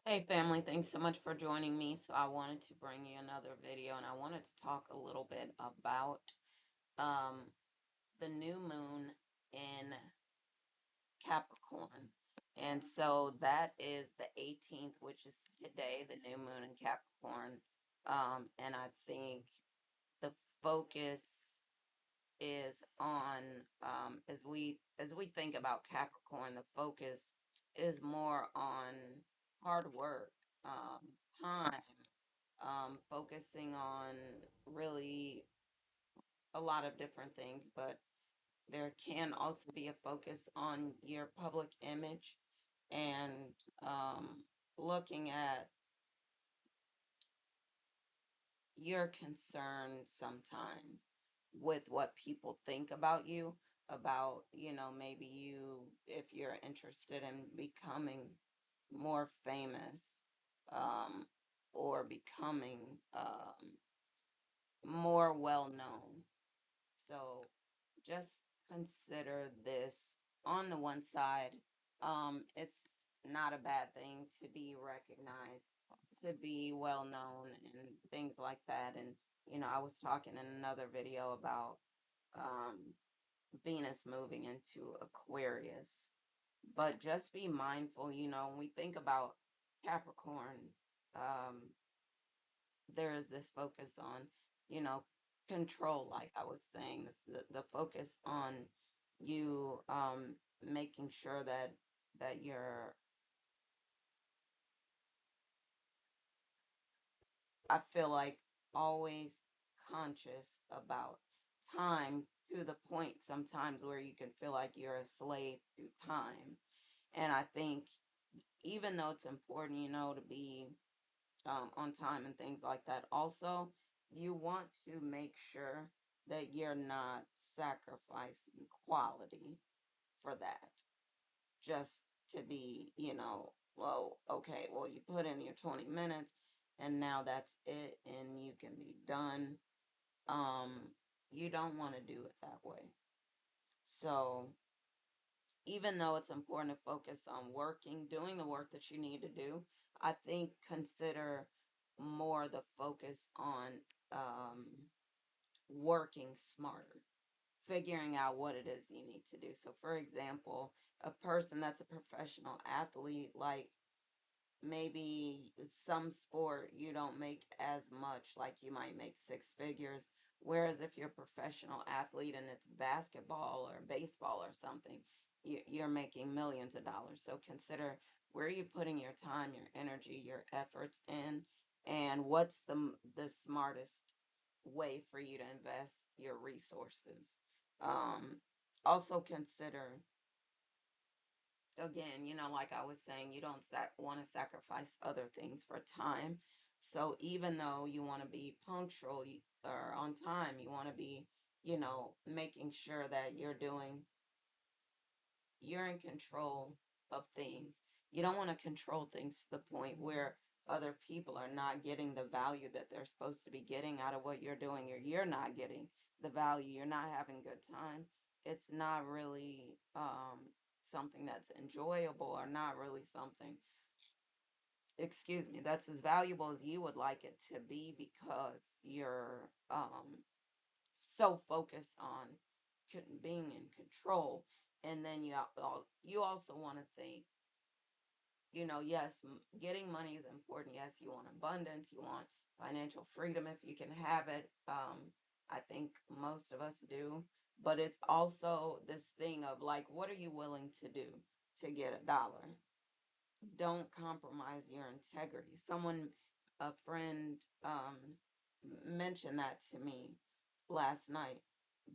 Hey family, thanks so much for joining me. So I wanted to bring you another video and I wanted to talk a little bit about um the new moon in Capricorn. And so that is the 18th, which is today, the new moon in Capricorn. And I think the focus is on as we think about Capricorn, the focus is more on hard work, time, focusing on really a lot of different things, but there can also be a focus on your public image and looking at your concern sometimes with what people think about you, about, maybe you, if you're interested in becoming more famous, um, or becoming more well known. So just consider this on the one side. It's not a bad thing to be recognized, to be well known and things like that. And, I was talking in another video about um, Venus moving into Aquarius. But just be mindful, when we think about Capricorn, um, there is this focus on, you know, control, like I was saying, this the focus on you making sure that you're, I feel like, always conscious about time, to the point sometimes where you can feel like you're a slave to time. And I think even though it's important, to be on time and things like that. Also, you want to make sure that you're not sacrificing quality for that. Just to be, well, okay, well, you put in your 20 minutes and now that's it and you can be done. You don't want to do it that way. So, even though it's important to focus on working, doing the work that you need to do, I think consider more the focus on working smarter, figuring out what it is you need to do. So, for example, a person that's a professional athlete, like maybe some sport you don't make as much, like you might make six figures, whereas if you're a professional athlete and it's basketball or baseball or something, you're making millions of dollars. So consider, where are you putting your time, your energy, your efforts in, and what's the smartest way for you to invest your resources. um Also consider, again, like I was saying, you don't want to sacrifice other things for time. So even though you want to be punctual, or on time, you want to be, making sure that you're in control of things. You don't want to control things to the point where other people are not getting the value that they're supposed to be getting out of what you're doing, or you're not getting the value, you're not having good time. It's not really something that's enjoyable, or not really something, excuse me, that's as valuable as you would like it to be, because you're so focused on being in control. And then you also want to think, yes, getting money is important. Yes, you want abundance, you want financial freedom if you can have it. I think most of us do. But it's also this thing of, like, what are you willing to do to get a dollar? Don't compromise your integrity. A friend, mentioned that to me last night.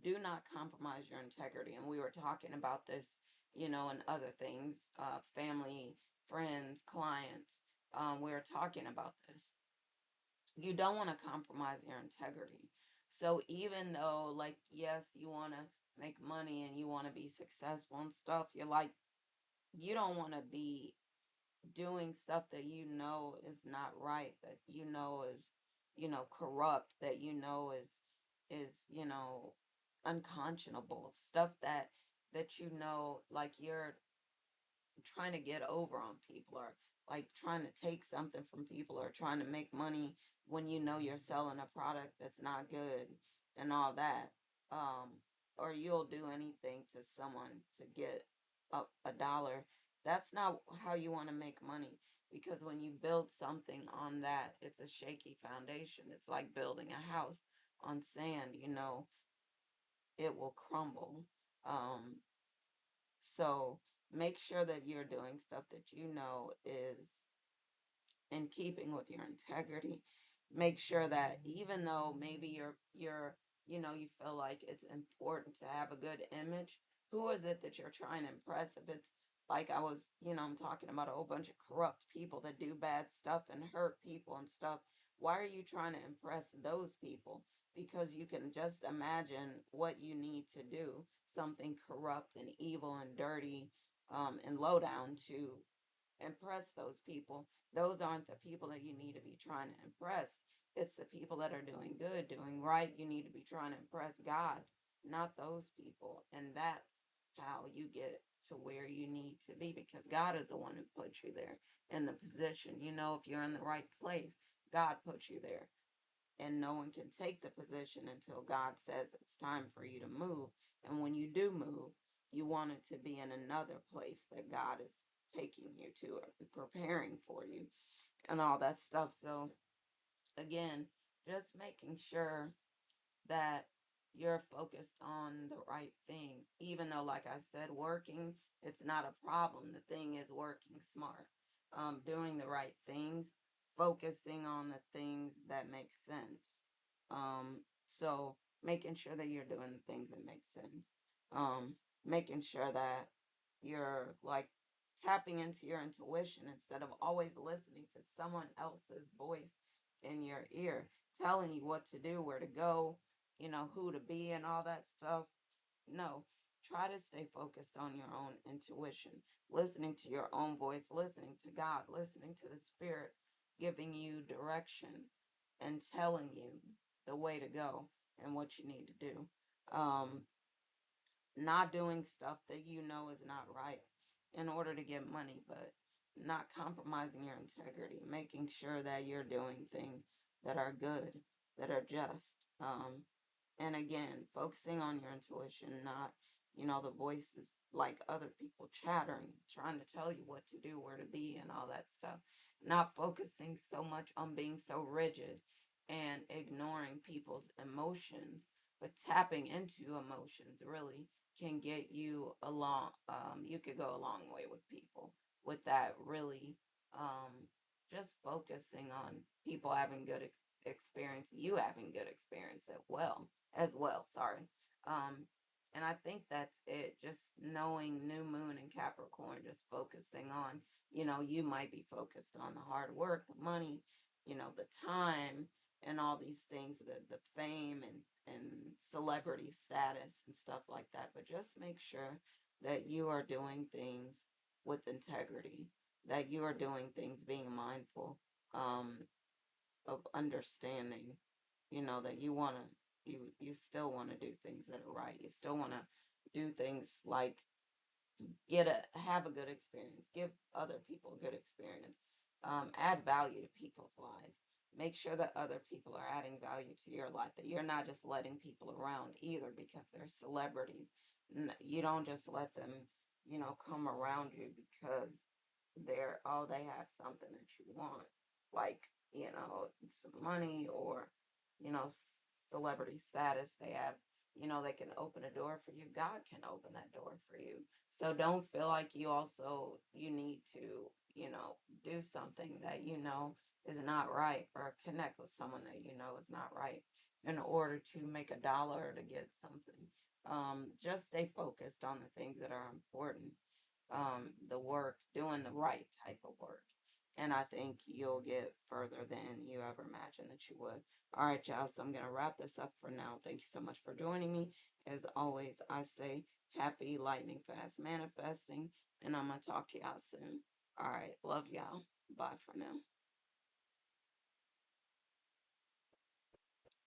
Do not compromise your integrity. And we were talking about this, and other things, family, friends, clients. We were talking about this. You don't want to compromise your integrity. So even though, like, yes, you want to make money and you want to be successful and stuff, you're like, you don't want to be doing stuff that is not right, that is, corrupt, that is unconscionable stuff, like you're trying to get over on people, like trying to take something from people or trying to make money when you know you're selling a product that's not good and all that. Um, or you'll do anything to someone to get a dollar. That's not how you want to make money, because when you build something on that, it's a shaky foundation. It's like building a house on sand, it will crumble. Um, so make sure that you're doing stuff that you know is in keeping with your integrity. Make sure that even though maybe you feel like it's important to have a good image, who is it that you're trying to impress? If it's like I'm talking about a whole bunch of corrupt people that do bad stuff and hurt people and stuff, why are you trying to impress those people? Because you can just imagine what you need to do, something corrupt and evil and dirty, and low down to impress those people. Those aren't the people that you need to be trying to impress. It's the people that are doing good, doing right. You need to be trying to impress God, not those people. And that's how you get to where you need to be, because God is the one who put you there in the position. If you're in the right place, God put you there, and no one can take the position until God says it's time for you to move. And when you do move, you want it to be in another place that God is taking you to and preparing for you and all that stuff. So, again, just making sure that you're focused on the right things. Even though, like I said, working, it's not a problem. The thing is working smart, doing the right things, focusing on the things that make sense. So making sure that you're doing the things that make sense. Making sure that you're like tapping into your intuition instead of always listening to someone else's voice in your ear telling you what to do, where to go, who to be and all that stuff. No, try to stay focused on your own intuition, listening to your own voice, listening to God, listening to the Spirit, giving you direction and telling you the way to go and what you need to do. Um, Not doing stuff that you know is not right in order to get money, but not compromising your integrity, making sure that you're doing things that are good, that are just. And again, focusing on your intuition, not, the voices like other people chattering, trying to tell you what to do, where to be, and all that stuff. Not focusing so much on being so rigid and ignoring people's emotions, but tapping into emotions really can get you along. You could go a long way with people with that, really. Just focusing on people having good experience, you having good experience as well, sorry. And I think that's it. Just knowing new moon and Capricorn, just focusing on, you might be focused on the hard work, the money, the time, and all these things, the fame and celebrity status and stuff like that. But just make sure that you are doing things with integrity, that you are doing things being mindful, um, of understanding, that you still want to do things that are right. You still want to do things like have a good experience, give other people a good experience, add value to people's lives. Make sure that other people are adding value to your life, that you're not just letting people around either because they're celebrities. You don't just let them, come around you because they have something that you want, like, some money or, celebrity status. They have, they can open a door for you. God can open that door for you. So don't feel like you need to, do something that is not right, or connect with someone that is not right in order to make a dollar or to get something. Just stay focused on the things that are important. The work, doing the right type of work. And I think you'll get further than you ever imagined that you would. All right, y'all. So I'm going to wrap this up for now. Thank you so much for joining me. As always, I say happy lightning fast manifesting, and I'm going to talk to y'all soon. All right. Love y'all. Bye for now.